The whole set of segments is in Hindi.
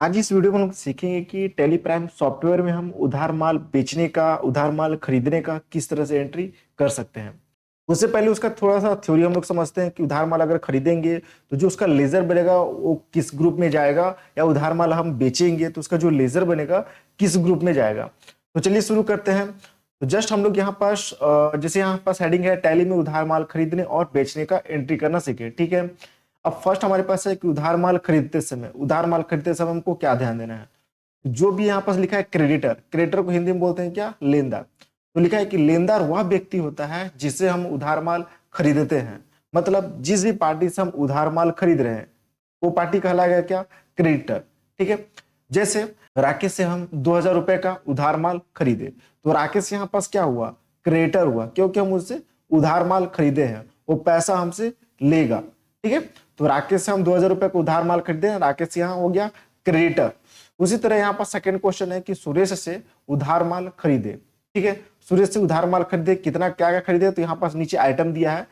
आज इस वीडियो में हम सीखेंगे कि टेली प्राइम सॉफ्टवेयर में हम उधार माल बेचने का, उधार माल खरीदने का किस तरह से एंट्री कर सकते हैं। उससे पहले उसका थोड़ा सा थ्योरी हम लोग समझते हैं कि उधार माल अगर खरीदेंगे तो जो उसका लेजर बनेगा वो किस ग्रुप में जाएगा, या उधार माल हम बेचेंगे तो उसका जो लेजर बनेगा किस ग्रुप में जाएगा। तो चलिए शुरू करते हैं। तो जस्ट हम लोग यहाँ पास जैसे यहाँ पास हेडिंग है टैली में उधार माल खरीदने और बेचने का एंट्री करना सीखे, ठीक है। अब फर्स्ट हमारे पास है कि उधार माल खरीदते समय हमको क्या ध्यान देना है। जो भी यहाँ पास लिखा है क्रेडिटर, क्रेडिटर को हिंदी में बोलते हैं क्या, लेनदार। तो लिखा है कि लेनदार वह व्यक्ति होता है जिससे हम उधार माल खरीदते हैं। मतलब जिस भी पार्टी से हम उधार माल खरीद रहे हैं वो पार्टी कहलाएगा क्या, क्रेडिटर, ठीक है। जैसे राकेश से हम 2,000 रुपए का उधार माल खरीदे तो राकेश यहाँ पास क्या हुआ, क्रेडिटर हुआ, क्योंकि हम उससे उधार माल खरीदे हैं, वो पैसा हमसे लेगा, ठीक है। तो राकेश से हम 2,000 रुपए का उधार माल खरीदे हैं, राकेश यहाँ हो गया क्रेडिटर। उसी तरह यहाँ पर सेकंड क्वेश्चन है कि सुरेश से उधार माल खरीदे, ठीक है। सुरेश से उधार माल खरीदे, कितना क्या क्या खरीदे, तो यहाँ पास नीचे आइटम दिया है।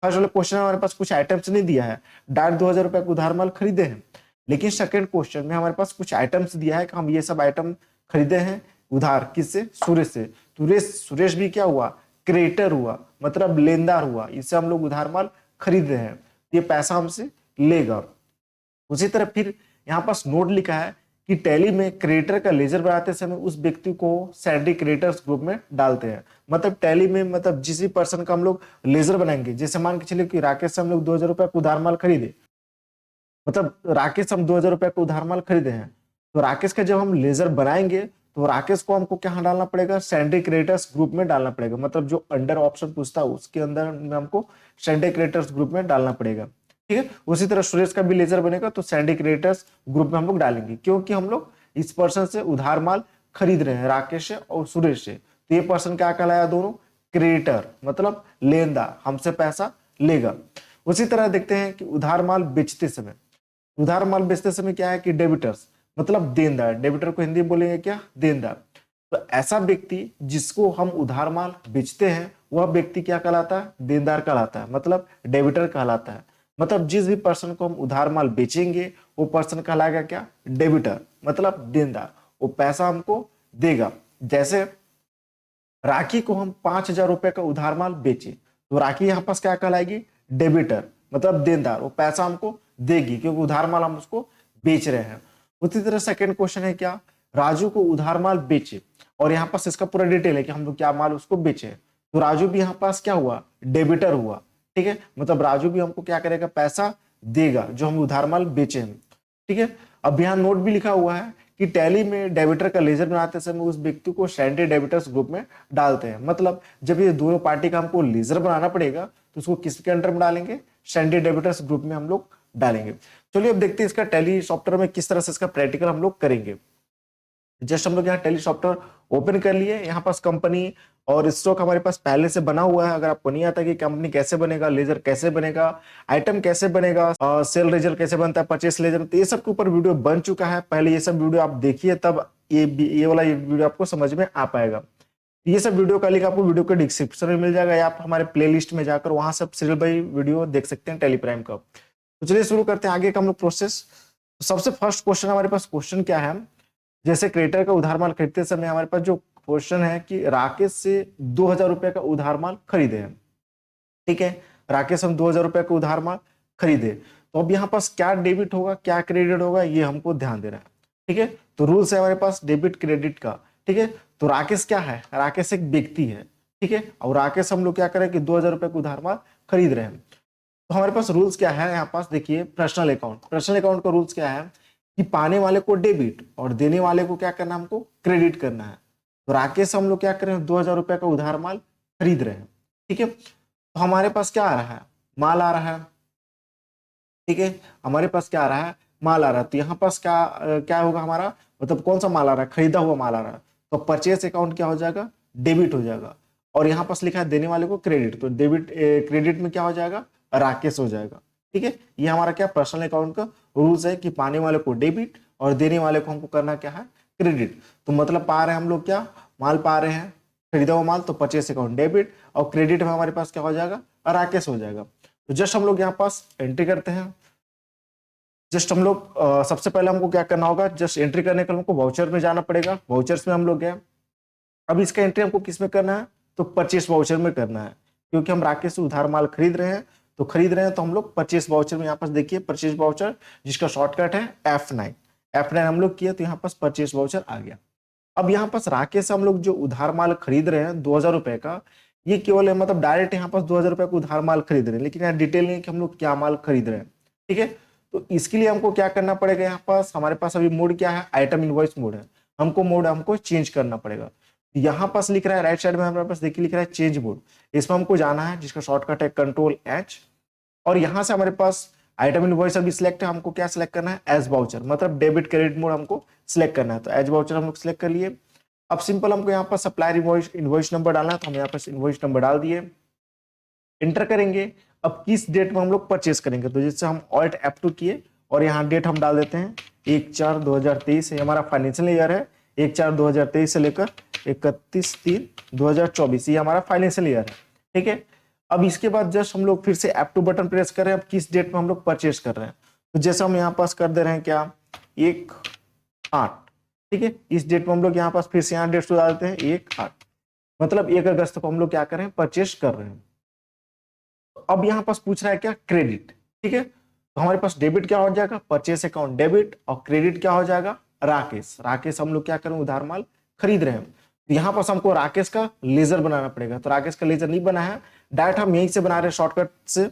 फर्स्ट वाले क्वेश्चन में हमारे पास कुछ आइटम्स नहीं दिया है, डायरेक्ट 2,000 रुपए का उधार माल खरीदे हैं। लेकिन सेकंड क्वेश्चन में हमारे पास कुछ आइटम्स दिया है कि हम ये सब आइटम खरीदे हैं उधार, किससे, सुरेश से। सुरेश भी क्या हुआ, क्रेडिटर हुआ, मतलब लेनदार हुआ, इससे हम लोग उधार माल खरीद रहे हैं, ये पैसा हमसे लेगा। उसी तरह फिर यहाँ पास नोट लिखा है कि टैली में क्रेडिटर का लेजर बनाते समय उस व्यक्ति को सैलरी क्रेडिटर्स ग्रुप में डालते हैं। मतलब टैली में, मतलब जिस भी पर्सन का हम लोग लेजर बनाएंगे, जैसे मान के चलिए कि राकेश से हम लोग 2,000 रुपए का उधार माल खरीदे, मतलब राकेश हम 2,000 रुपए का उधार माल खरीदे हैं, तो राकेश का जब हम लेजर बनाएंगे तो राकेश को हमको क्या डालना पड़ेगा, सैलरी क्रेडिटर्स ग्रुप में डालना पड़ेगा। मतलब जो अंडर ऑप्शन पूछता है उसके अंदर में हमको सैलरी क्रेडिटर्स ग्रुप में डालना पड़ेगा, ठीक है। उसी तरह सुरेश का भी लेजर बनेगा तो सैलरी क्रेडिटर्स ग्रुप में हम लोग डालेंगे, क्योंकि हम लोग इस पर्सन से उधार माल खरीद रहे हैं, राकेश से और सुरेश से। तो ये पर्सन क्या कहलाया, दोनों क्रेडिटर, मतलब लेनदार, हमसे पैसा लेगा। उसी तरह देखते हैं कि उधार माल बेचते समय क्या है कि डेबिटर्स, मतलब देनदार, डेबिटर को हिंदी में बोलेंगे क्या, देनदार। तो ऐसा व्यक्ति जिसको हम उधार माल बेचते हैं वह व्यक्ति क्या कहलाता है, देनदार कहलाता है, मतलब डेबिटर कहलाता है। मतलब जिस भी पर्सन को हम उधार माल बेचेंगे वो पर्सन कहलाएगा क्या, डेबिटर, मतलब देनदार, वो पैसा हमको देगा। जैसे राखी को हम 5,000 रुपए का उधार माल बेचे तो राखी यहाँ पास क्या कहलाएगी, डेबिटर, मतलब देनदार, वो पैसा हमको देगी क्योंकि उधार माल हम उसको बेच रहे हैं। उसी तरह सेकंड क्वेश्चन है क्या, राजू को उधार माल बेचे, और यहाँ पास इसका पूरा डिटेल है कि हम लोग क्या माल उसको बेचे, तो राजू भी यहाँ पास क्या हुआ, डेबिटर हुआ, ठीक है। मतलब राजू भी हमको क्या करेगा, पैसा देगा जो हम उधार माल बेचे हैं, ठीक है। अब यहाँ नोट भी लिखा हुआ है कि टैली में डेबिटर का लेजर बनाते समय उस व्यक्ति को सैलरी डेबिटर्स ग्रुप में डालते हैं। मतलब जब ये दोनों पार्टी का हमको लेजर बनाना पड़ेगा तो उसको किसके अंडर में डालेंगे, सैलरी डेबिटर्स ग्रुप में हम लोग डालेंगे। चलिए अब देखते हैं इसका टैली सॉफ्टवेयर में किस तरह से इसका प्रैक्टिकल हम लोग करेंगे। जस्ट हम लोग यहाँ टैली सॉफ्टवेयर ओपन कर लिए, यहाँ पास कंपनी और स्टॉक हमारे पास पहले से बना हुआ है। अगर आपको नहीं आता कि कंपनी कैसे बनेगा, लेजर कैसे बनेगा, आइटम कैसे बनेगा, सेल लेजर कैसे बनता है, परचेस लेजर, तो ये सब के ऊपर वीडियो बन चुका है। पहले ये सब वीडियो आप देखिए, तब ये वाला वीडियो आपको समझ में आ पाएगा। ये सब वीडियो का लिंक आपको वीडियो के डिस्क्रिप्शन में मिल जाएगा, या आप हमारे प्लेलिस्ट में जाकर वहां सब सीरियल बाई वीडियो देख सकते हैं टेली प्राइम का। तो चलिए शुरू करते हैं आगे का हम लोग प्रोसेस। सबसे फर्स्ट क्वेश्चन हमारे पास क्वेश्चन क्या है, जैसे क्रेडिटर का उधार माल खरीदते समय हमारे पास जो क्वेश्चन है कि राकेश से 2,000 रुपए का उधार माल खरीदे हैं, ठीक है। राकेश हम 2,000 रुपए का उधार माल खरीदे, तो अब यहाँ पास क्या डेबिट होगा क्या क्रेडिट होगा ये हमको ध्यान देना है, ठीक है। तो रूल्स है हमारे पास डेबिट क्रेडिट का, ठीक है। तो राकेश क्या है, राकेश एक व्यक्ति है, ठीक है। और राकेश हम लोग क्या करें कि 2,000 रुपए का उधार माल खरीद रहे हैं। तो हमारे पास रूल्स क्या है, यहाँ पास देखिए पर्सनल अकाउंट का रूल्स क्या है कि पाने वाले को डेबिट और देने वाले को क्या करना, हमको क्रेडिट करना है। तो राकेश हम लोग क्या करें, 2,000 रुपए का उधार माल खरीद रहे हैं, ठीक है। तो हमारे पास क्या आ रहा है, माल आ रहा है, ठीक है। हमारे पास क्या आ रहा है, माल आ रहा है। तो यहाँ पास क्या क्या होगा हमारा, मतलब कौन सा माल आ रहा है, खरीदा हुआ माल आ रहा है, तो परचेस अकाउंट क्या हो जाएगा, डेबिट हो जाएगा। और यहाँ पास लिखा है देने वाले को क्रेडिट, तो डेबिट क्रेडिट में क्या हो जाएगा, राकेश हो जाएगा, ठीक है। ये हमारा क्या पर्सनल अकाउंट का रूल्स है कि पाने वाले को डेबिट और देने वाले को हमको करना क्या है, क्रेडिट। तो मतलब पा रहे हैं हम लोग क्या, माल पा रहे हैं, खरीदा हुआ माल, तो परचेस अकाउंट डेबिट, और क्रेडिट में हमारे पास क्या हो जाएगा, राकेश हो जाएगा। तो जस्ट हम लोग यहाँ पास एंट्री करते हैं। जस्ट हम लोग सबसे पहले हमको क्या करना होगा, जस्ट एंट्री करने के लिए हमको वाउचर में जाना पड़ेगा। वाउचर्स में हम लोग गए। अब इसका एंट्री हमको किस में करना है, तो परचेस वाउचर में करना है, क्योंकि हम राकेश से उधार माल खरीद रहे हैं। तो हम लोग परचेस वाउचर में, यहाँ पास देखिए परचेस वाउचर जिसका शॉर्टकट है F9। F9 हम लोग किए तो यहाँ पास परचेस वाउचर आ गया। अब यहाँ पास राकेश से हम लोग जो उधार माल खरीद रहे हैं 2000 रुपए का, ये केवल है मतलब डायरेक्ट यहाँ पास 2000 रुपए का उधार माल खरीद रहे हैं, लेकिन यहाँ डिटेल नहीं है कि हम लोग क्या माल खरीद रहे हैं। ठीक है, तो इसके लिए हमको क्या करना पड़ेगा, यहाँ पास हमारे पास अभी मोड क्या है, आइटम इनवॉइस मोड है। हमको चेंज करना पड़ेगा। यहाँ पास लिख रहा है राइट साइड में हमारे पास देखिए लिख रहा है चेंज मोड। इसमें हमको जाना है, जिसका शॉर्टकट है Ctrl+H। और यहाँ से हमारे पास आइटम इनवॉइस अभी सिलेक्ट है, हमको क्या सिलेक्ट करना है, एज वाउचर, मतलब डेबिट क्रेडिट मोड हमको सिलेक्ट करना है। तो एज वाउचर हम लोग सिलेक्ट कर लिए। अब सिंपल हमको यहाँ पर सप्लायर इनवॉइस नंबर डालना है, तो हम यहाँ पर इनवॉइस नंबर डाल दिए, इंटर करेंगे। अब किस डेट में हम लोग परचेस करेंगे, तो जिससे हम Alt F2 किए और यहाँ डेट हम डाल देते हैं 1/4/2023। ये हमारा फाइनेंशियल ईयर है, 1/4/2023 से लेकर 31/3/2024, ये हमारा फाइनेंशियल ईयर है। ठीक है, अब इसके बाद जस्ट हम लोग फिर से F2 बटन प्रेस कर रहे हैं। अब किस डेट में हम लोग परचेस कर रहे हैं, तो जैसे हम यहाँ पास कर दे रहे हैं क्या, 1/8। ठीक है, इस डेट में हम लोग यहाँ पास फिर से यहाँ डेट डालते हैं 1/8, मतलब 1 अगस्त को हम लोग क्या कर रहे हैं, परचेस कर रहे हैं। अब यहाँ पास पूछ रहा है क्या, क्रेडिट। ठीक है, तो हमारे पास डेबिट क्या हो जाएगा, परचेस अकाउंट डेबिट, और क्रेडिट क्या हो जाएगा, राकेश हम लोग क्या करें, उधार माल खरीद रहे हैं। तो यहाँ पास हमको राकेश का लेजर बनाना पड़ेगा। तो राकेश का लेजर नहीं बना है, डायरेक्ट हम यहीं से बना रहे हैं शॉर्टकट से।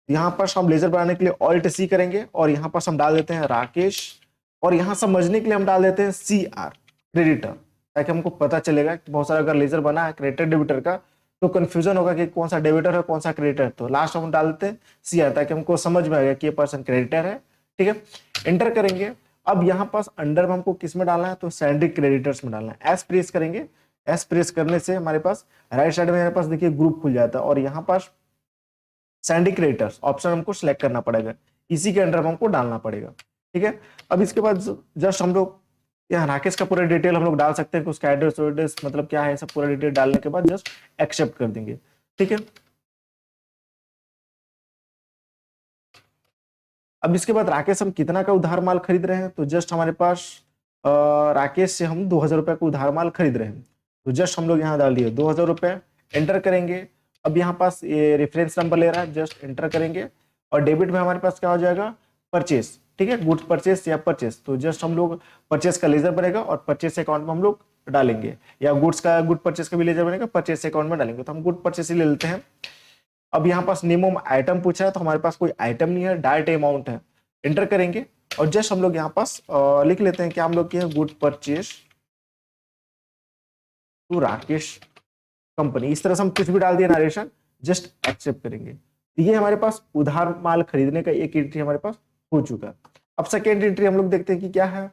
यहाँ पर हम लेजर बनाने के लिए Alt+C करेंगे और यहाँ पर हम डाल देते हैं राकेश, और यहाँ समझने के लिए हम डाल देते हैं CR, क्रेडिटर, ताकि हमको पता चलेगा कि बहुत सारा अगर लेजर बना है क्रेडिटर डेबिटर का तो कंफ्यूजन होगा कि कौन सा डेबिटर है कौन सा क्रेडिटर। तो लास्ट हम डाल देते हैं CR, ताकि हमको समझ में आएगा कि ये पर्सन क्रेडिटर है। ठीक है, एंटर करेंगे। अब यहाँ पास अंडर में हमको किस में डालना है, तो सैंडी क्रेडिटर्स में डालना है। एस प्रेस करेंगे। एस प्रेस करने से हमारे पास राइट साइड में हमारे पास देखिए ग्रुप खुल जाता है, और यहाँ पास सैंडी क्रेडिटर्स ऑप्शन हमको सिलेक्ट करना पड़ेगा, इसी के अंडर हमको डालना पड़ेगा। ठीक है, अब इसके बाद जस्ट हम लोग यहाँ राकेश का पूरा डिटेल हम लोग डाल सकते हैं कि उसका एड्रेस मतलब क्या है, सब पूरा डिटेल डालने के बाद जस्ट एक्सेप्ट कर देंगे। ठीक है, अब इसके बाद राकेश हम कितना का उधार माल खरीद रहे हैं, तो जस्ट हमारे पास राकेश से हम 2000 रुपए का उधार माल खरीद रहे हैं। तो जस्ट हम लोग यहाँ डाल दिए 2000 रुपए, एंटर करेंगे। अब यहाँ पास ये रेफरेंस नंबर ले रहा है, जस्ट एंटर करेंगे। और डेबिट में हमारे पास क्या हो जाएगा, परचेस। ठीक है, गुड्स परचेस या परचेस, तो जस्ट हम लोग परचेस का लेजर बनेगा और परचेस अकाउंट में हम लोग डालेंगे, या गुड परचेस का भी लेजर बनेगा, परचेस अकाउंट में डालेंगे। तो हम गुड परचेस ही ले लेते हैं। अब यहाँ पास नेम ऑफ आइटम पूछा है, तो हमारे पास कोई आइटम नहीं है, डायरेक्ट अमाउंट है। एंटर करेंगे और जस्ट हम लोग यहाँ पास लिख लेते हैं कि हम लोग की है good purchase to Rakesh company. इस तरह से हम कुछ भी डाल दिया नरेशन, जस्ट एक्सेप्ट करेंगे। ये हमारे पास उधार माल खरीदने का एक एंट्री हमारे पास हो चुका है। अब सेकेंड एंट्री हम लोग देखते हैं कि क्या है,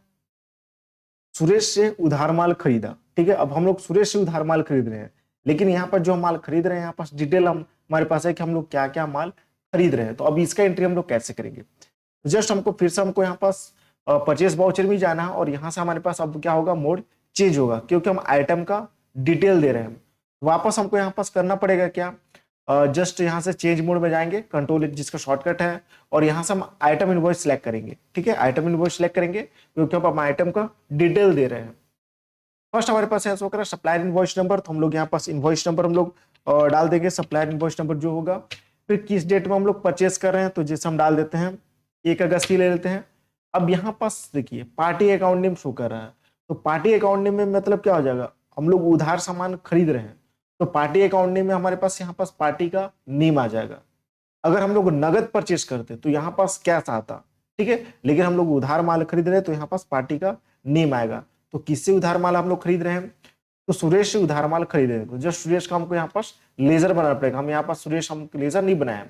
सुरेश से उधार माल खरीदा। ठीक है, अब हम लोग सुरेश से उधार माल खरीद रहे हैं, लेकिन यहाँ पर जो हम माल खरीद रहे हैं यहाँ पास डिटेल हमारे पास है कि हम लोग क्या क्या माल खरीद रहे हैं। तो अब इसका एंट्री हम लोग कैसे करेंगे, जस्ट हमको फिर से हमको यहाँ पास परचेस वाउचर में जाना है, और यहाँ से हमारे पास अब क्या होगा, मोड चेंज होगा, क्योंकि हम आइटम का डिटेल दे रहे हैं। वापस हमको यहाँ पास करना पड़ेगा क्या, जस्ट यहाँ से चेंज मोड में जाएंगे, Ctrl जिसका शॉर्टकट है, और यहाँ से हम आइटम इनवॉइस सेलेक्ट करेंगे। ठीक है, आइटम इनवॉइस सेलेक्ट करेंगे क्योंकि हम आइटम का डिटेल दे रहे हैं। फर्स्ट हमारे पास ऐसा होगा सप्लायर इनवॉइस नंबर, तो हम लोग यहाँ पास इनवॉइस नंबर हम लोग डाल देंगे, सप्लायर इनवॉइस नंबर जो होगा। फिर किस डेट में हम लोग परचेस कर रहे हैं, तो जैसे हम डाल देते हैं 1 अगस्त ही ले लेते हैं। अब यहाँ पास देखिए पार्टी अकाउंट नेम शो कर रहा है, तो पार्टी अकाउंट नेम में मतलब क्या हो जाएगा, हम लोग उधार सामान खरीद रहे हैं, तो पार्टी अकाउंट नेम में हमारे पास यहाँ पास पार्टी का नेम आ जाएगा। अगर हम लोग नगद परचेस करते तो यहाँ पास कैश आता। ठीक है, लेकिन हम लोग उधार माल खरीद रहे हैं तो यहाँ पास पार्टी का नेम आएगा। तो किससे उधार माल हम लोग खरीद रहे हैं, तो सुरेश से उधार माल खरीद रहे हैं। तो जस्ट सुरेश का हमको यहाँ पास लेजर बनाना पड़ेगा। हम यहाँ पास सुरेश हम लेजर नहीं बनाया,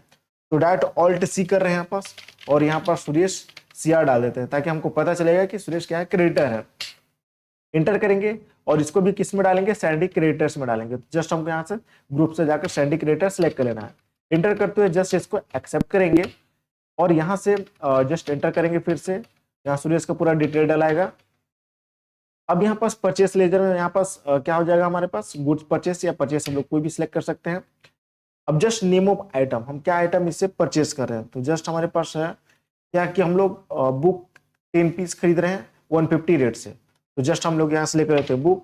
तो डायरेक्ट Alt+C कर रहे हैं यहाँ पास, और यहाँ पास सुरेश CR डाल देते हैं, ताकि हमको पता चलेगा कि सुरेश क्या है, क्रेडिटर है। इंटर करेंगे और इसको भी किस में डालेंगे, सैंडी क्रेडिटर्स में डालेंगे। तो जस्ट हमको यहाँ से ग्रुप से जाकर सैंडी क्रेडिटर सेलेक्ट कर लेना है। इंटर करते हुए जस्ट इसको एक्सेप्ट करेंगे, और यहाँ से जस्ट एंटर करेंगे। फिर से यहाँ सुरेश का पूरा डिटेल डलाएगा। अब यहाँ पास परचेस लेजर में यहाँ पास क्या हो जाएगा, हमारे पास गुड्स परचेस या परचेस हम लोग कोई भी सिलेक्ट कर सकते हैं। अब जस्ट नेम ऑफ आइटम, हम क्या आइटम इससे परचेस कर रहे हैं, तो जस्ट हमारे पास है क्या कि हम लोग बुक 10 पीस खरीद रहे हैं 150 रेट से, तो जस्ट हम लोग यहाँ से लेकर आते हैं बुक,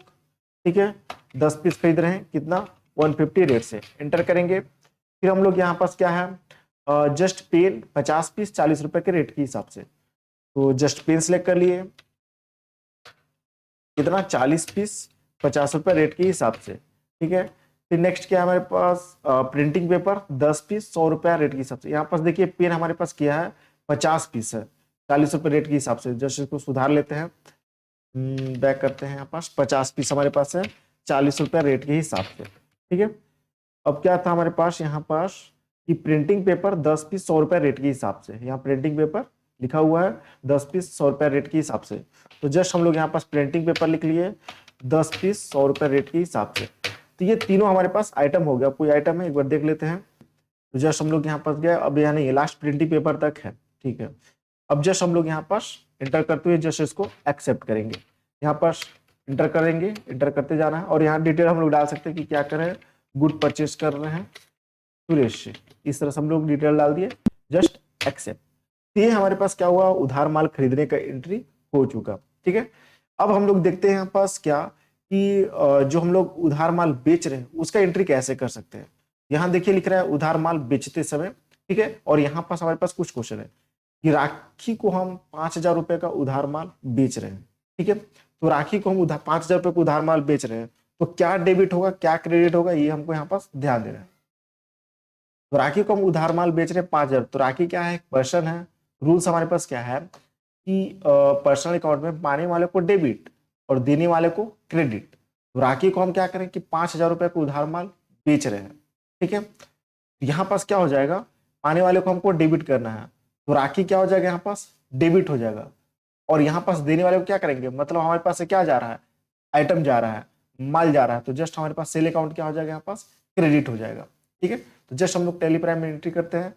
ठीक है, 10 पीस खरीद रहे हैं कितना 150 रेट से, एंटर करेंगे। फिर हम लोग यहाँ पास क्या है जस्ट पेन 50 पीस 40 रुपए के रेट के हिसाब से, तो जस्ट पेन सेलेक्ट कर लिए, कितना 40 पीस 50 रुपए रेट के हिसाब से, ठीक है। फिर नेक्स्ट क्या है हमारे पास प्रिंटिंग पेपर 10 पीस 100 रुपया रेट के हिसाब से, यहाँ पास देखिए पेन हमारे पास क्या है 50 पीस है 40 रुपए रेट के हिसाब से, जस्ट इसको सुधार लेते हैं, बैक करते हैं, यहाँ पास 50 पीस हमारे पास है 40 रुपया रेट के हिसाब से, ठीक है। अब क्या था हमारे पास यहाँ पास कि प्रिंटिंग पेपर 10 पीस 100 रुपया रेट के हिसाब से, यहाँ प्रिंटिंग पेपर लिखा हुआ है 10 पीस 100 रुपया रेट के हिसाब से, तो जस्ट हम लोग यहाँ पास प्रिंटिंग पेपर लिख लिए 10 पीस 100 रुपया रेट के हिसाब से। तो ये तीनों हमारे पास आइटम हो गया, कोई आइटम है एक बार देख लेते हैं, तो जस्ट हम लोग यहाँ पास गए, अब यहाँ नहीं लास्ट प्रिंटिंग पेपर तक है, ठीक है। अब जस्ट हम लोग यहाँ पास इंटर करते हुए जस्ट इसको एक्सेप्ट करेंगे, यहाँ पास इंटर करेंगे, इंटर करते जाना है, और यहाँ डिटेल हम लोग डाल सकते हैं कि क्या करें, गुड परचेज कर रहे हैं सुरेश से, इस तरह से हम लोग डिटेल डाल दिए, जस्ट एक्सेप्ट। ये हमारे पास क्या हुआ, उधार माल खरीदने का एंट्री हो चुका, ठीक है। अब हम लोग देखते हैं यहाँ पास क्या कि जो हम लोग उधार माल बेच रहे हैं उसका एंट्री कैसे कर सकते हैं। यहाँ देखिए लिख रहा है उधार माल बेचते समय, ठीक है, और यहाँ पास हमारे पास कुछ क्वेश्चन है कि राखी को हम 5,000 रुपए का उधार माल बेच रहे हैं, ठीक है, तो राखी को हम उधार 5,000 रुपए का उधार माल बेच रहे हैं, तो क्या डेबिट होगा क्या क्रेडिट होगा ये हमको यहाँ पास ध्यान देना है। तो राखी को हम उधार माल बेच रहे हैं 5,000, तो राखी क्या है, पर्सन है, रूल्स हमारे पास क्या है कि पर्सनल अकाउंट में पाने वाले को डेबिट और देने वाले को क्रेडिट, तो राखी को हम क्या करें कि 5,000 रुपए का उधार माल बेच रहे हैं, ठीक है। यहाँ पास क्या हो जाएगा, पाने वाले को हमको डेबिट करना है, तो राखी क्या हो जाएगा यहाँ पास डेबिट हो जाएगा, और यहाँ पास देने वाले को क्या करेंगे, मतलब हमारे पास से क्या जा रहा है, आइटम जा रहा है, माल जा रहा है, तो जस्ट हमारे पास सेल अकाउंट क्या हो जाएगा यहाँ पास क्रेडिट हो जाएगा, ठीक है। तो जस्ट हम लोग टैली प्राइम में एंट्री करते हैं,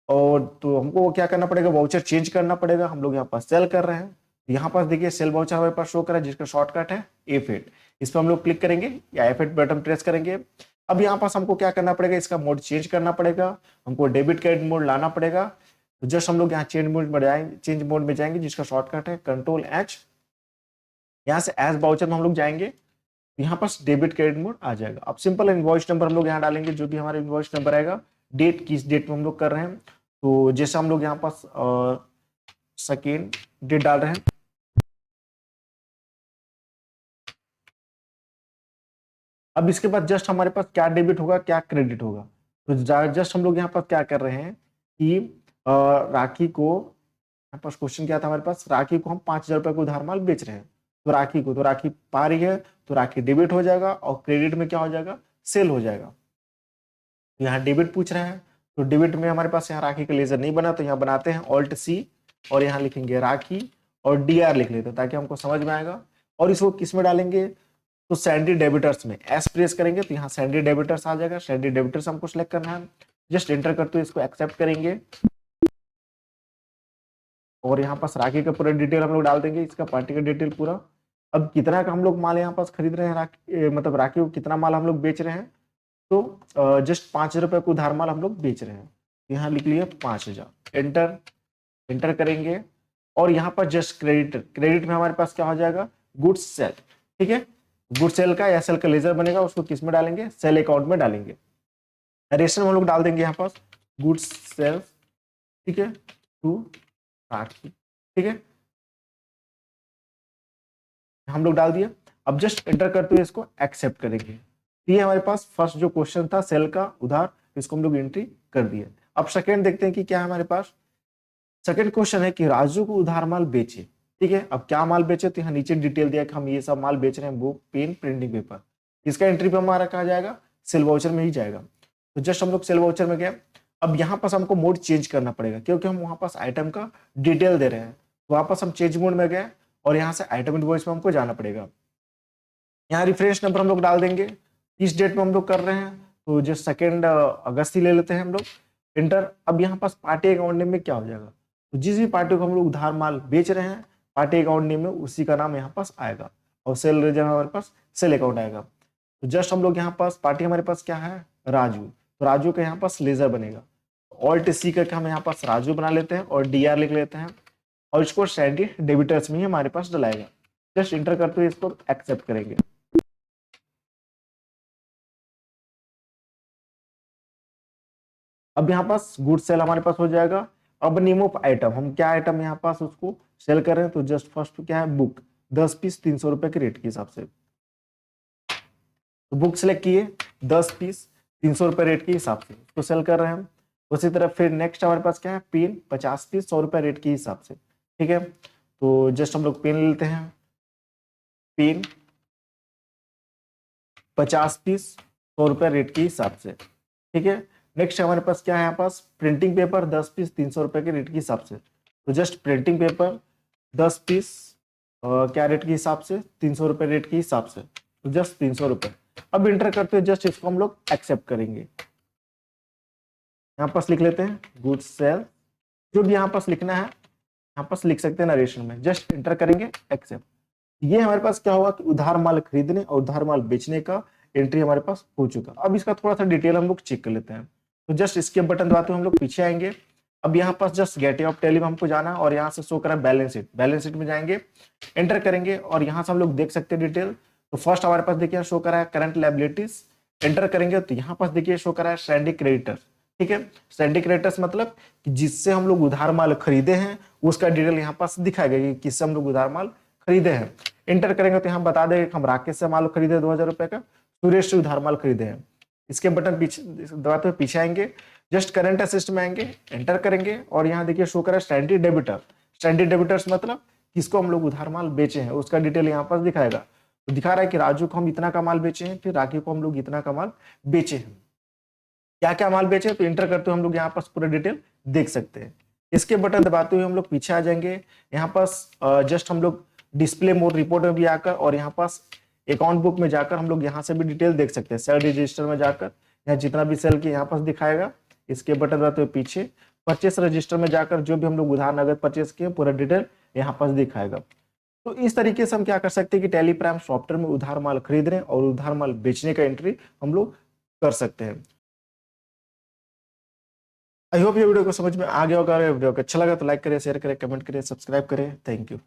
और तो हमको क्या करना पड़ेगा, वाउचर चेंज करना पड़ेगा, हम लोग यहाँ पास सेल कर रहे हैं, यहाँ पास देखिए सेल वाउचर हमारे पास शो कर रहा है जिसका शॉर्टकट है F8, इस पर हम लोग क्लिक करेंगे या F8 बटन प्रेस करेंगे। अब यहाँ पास हमको क्या करना पड़ेगा, इसका मोड चेंज करना पड़ेगा, हमको डेबिट क्रेडिट मोड लाना पड़ेगा, तो जस्ट हम लोग यहाँ चेंज मोड में जाएंगे जिसका शॉर्टकट है Ctrl+H, यहाँ से एज वाउचर में हम लोग जाएंगे, यहाँ पास डेबिट क्रेडिट मोड आ जाएगा। अब सिंपल इनवॉइस नंबर हम लोग यहाँ डालेंगे, जो भी हमारा इनवॉइस नंबर आएगा, डेट किस डेट में हम लोग कर रहे हैं, तो जैसे हम लोग यहाँ पास सेकेंड डेट डाल रहे हैं, अब इसके बाद जस्ट हमारे पास क्या डेबिट होगा क्या क्रेडिट होगा, तो जस्ट हम लोग यहाँ पास क्या कर रहे हैं कि राखी को, यहाँ पास क्वेश्चन क्या था हमारे पास, राखी को हम 5,000 रुपए को उधार माल बेच रहे हैं, तो राखी को, तो राखी पा रही है तो राखी डेबिट हो जाएगा, और क्रेडिट में क्या हो जाएगा, सेल हो जाएगा। तो यहाँ डेबिट पूछ रहे हैं, तो डेबिट में हमारे पास यहाँ राखी का लेजर नहीं बना, तो यहाँ बनाते हैं Alt+C, और यहाँ लिखेंगे राखी और DR लिख लेते हैं ताकि हमको समझ में आएगा, और इसको किस में डालेंगे, तो सैंडी डेबिटर्स में एस प्रेस करेंगे, तो यहाँ सैंडी डेबिटर्स आ जाएगा, सैंडी डेबिटर्स हमको सिलेक्ट करना है, जस्ट एंटर करते हुए इसको एक्सेप्ट करेंगे, और यहाँ पास राखी का पूरा डिटेल हम लोग डाल देंगे, इसका पार्टी का डिटेल पूरा। अब कितना का हम लोग माल यहाँ पास खरीद रहे हैं, मतलब राखी को कितना माल हम लोग बेच रहे हैं, तो जस्ट 5,000 रुपए को उधार माल हम लोग बेच रहे हैं, यहाँ लिख लिया 5,000, एंटर, एंटर करेंगे, और यहाँ पर जस्ट क्रेडिट में हमारे पास क्या हो जाएगा, गुड्स सेल, ठीक है, गुड सेल का या सेल का लेजर बनेगा, उसको किस में डालेंगे, सेल अकाउंट में डालेंगे, रेशन हम लोग डाल देंगे यहाँ पास गुड्स सेल, ठीक है, टू राखी, ठीक है, हम लोग डाल दिया। अब जस्ट एंटर करते हुए इसको एक्सेप्ट करेंगे, ये हमारे पास फर्स्ट जो क्वेश्चन था सेल का उधार, इसको हम लोग एंट्री कर दिए। अब सेकंड देखते हैं कि क्या है हमारे पास, सेकंड क्वेश्चन है कि राजू को उधार माल बेचे, ठीक है। अब क्या माल बेचे, तो यहाँ नीचे डिटेल दिया कि हम ये सब माल बेच रहे हैं, बुक पेन प्रिंटिंग पेपर, इसका एंट्री पे हमारा कहा जाएगा, सेल वाउचर में ही जाएगा, तो जस्ट हम लोग सेल वाउचर में गए। अब यहाँ पास हमको मोड चेंज करना पड़ेगा क्योंकि हम वहाँ पास आइटम का डिटेल दे रहे हैं, तो वहाँ पास हम चेंज मोड में गए, और यहाँ से आइटम इनवॉइस में हमको जाना पड़ेगा, यहाँ रिफरेंस नंबर हम लोग डाल देंगे, किस डेट में हम लोग कर रहे हैं, तो जो 2 अगस्त ही ले लेते हैं हम लोग, एंटर। अब यहाँ पास पार्टी अकाउंट नेम में क्या हो जाएगा, तो जिस भी पार्टी को हम लोग उधार माल बेच रहे हैं पार्टी अकाउंट नेम में उसी का नाम यहाँ पास आएगा, और सेल लेजर हमारे पास सेल अकाउंट आएगा, तो जस्ट हम लोग यहाँ पास पार्टी हमारे पास क्या है, राजू, तो राजू का यहाँ पास लेजर बनेगा, ऑल्ट सी करके हम यहाँ पास राजू बना लेते हैं और DR लिख लेते हैं और इसको सैलरी डेबिटर्स में ही हमारे पास डलाएगा। जस्ट इंटर करते हुए इसको एक्सेप्ट करेंगे। अब यहाँ पास गुड सेल हमारे पास हो जाएगा। अब नेम ऑफ आइटम, हम क्या आइटम यहाँ पास उसको सेल कर रहे हैं, तो जस्ट फर्स्ट क्या है, बुक 10 पीस 300 रुपए के रेट के हिसाब से, तो बुक सेलेक्ट किए 10 पीस 300 रुपए रेट के हिसाब से उसको सेल कर रहे हैं हम। उसी तरह फिर नेक्स्ट हमारे पास क्या है, पेन 50 पीस 100 रुपए रेट के हिसाब से, ठीक है। तो जस्ट हम लोग पेन लेते हैं, पेन 50 पीस 100 रुपए रेट के हिसाब से, ठीक है। नेक्स्ट हमारे पास क्या है, यहाँ पास प्रिंटिंग पेपर 10 पीस 300 रुपए के रेट के हिसाब से, तो जस्ट प्रिंटिंग पेपर 10 पीस क्या रेट के हिसाब से, 300 रुपए रेट के हिसाब से, तो जस्ट 300 रुपए। अब इंटर करते हैं, जस्ट इसको हम लोग एक्सेप्ट करेंगे। यहाँ पास लिख लेते हैं गुड सेल, जो भी यहाँ पास लिखना है यहाँ पास लिख सकते हैं नरेशन में, जस्ट इंटर करेंगे एक्सेप्ट। ये हमारे पास क्या होगा कि उधार माल खरीदने और उधार माल बेचने का एंट्री हमारे पास हो चुका। अब इसका थोड़ा सा डिटेल हम लोग चेक कर लेते हैं। तो जस्ट इसके बटन दबाते हुए हम लोग पीछे आएंगे। अब यहाँ पास जस्ट गेटवे ऑफ टैली में हमको जाना है और यहाँ से शो करा बैलेंस शीट, बैलेंस शीट में जाएंगे, एंटर करेंगे और यहाँ से हम लोग देख सकते हैं डिटेल। तो फर्स्ट हमारे पास देखिए शो करा है करंट लायबिलिटीज, एंटर करेंगे तो यहाँ पास देखिए शो करा है स्टैंडिंग क्रेडिटर्स, ठीक है। स्टैंडिंग क्रेडिटर्स मतलब कि जिससे हम लोग उधार माल खरीदे हैं उसका डिटेल यहाँ पास दिखाएगा कि किससे हम लोग उधार माल खरीदे हैं। एंटर करेंगे तो यहाँ बता देंगे हम राकेश से माल खरीदे 2000 रुपए का, सुरेश से उधार माल खरीदे हैं। इसके बटन पीछे दबाते हुए पीछे आएंगे, जस्ट करंट असिस्ट में आएंगे, एंटर करेंगे और यहाँ देखिए शो करा स्टैंडर्ड डेबिटर। स्टैंडर्ड डेबिटर्स मतलब किसको हम लोग उधार माल बेचे हैं उसका डिटेल यहाँ पास दिखाएगा। तो दिखा रहा है कि राजू को हम इतना का माल बेचे हैं, फिर राखी को हम लोग इतना का माल बेचे हैं, क्या क्या माल बेचे। तो इंटर करते हुए हम लोग यहाँ पास पूरा डिटेल देख सकते हैं। इसके बटन दबाते हुए हम लोग पीछे आ जाएंगे, यहाँ पास जस्ट हम लोग डिस्प्ले मोड रिपोर्ट में भी आकर और यहाँ पास अकाउंट बुक में जाकर हम लोग यहाँ से भी डिटेल देख सकते हैं। सेल रजिस्टर में जाकर यहाँ जितना भी सेल किया यहाँ पास दिखाएगा। इसके बटन दबाते हुए पीछे परचेस रजिस्टर में जाकर जो भी हम लोग उधार नगद परचेस किए पूरा डिटेल यहाँ पास दिखाएगा। तो इस तरीके से हम क्या कर सकते हैं कि टैली प्राइम सॉफ्टवेयर में उधार माल खरीदने और उधार माल बेचने का एंट्री हम लोग कर सकते हैं। आई होप ये वीडियो को समझ में आ गया होगा। वीडियो को अच्छा लगा तो लाइक करें, शेयर करें, कमेंट करें, सब्सक्राइब करें। Thank you.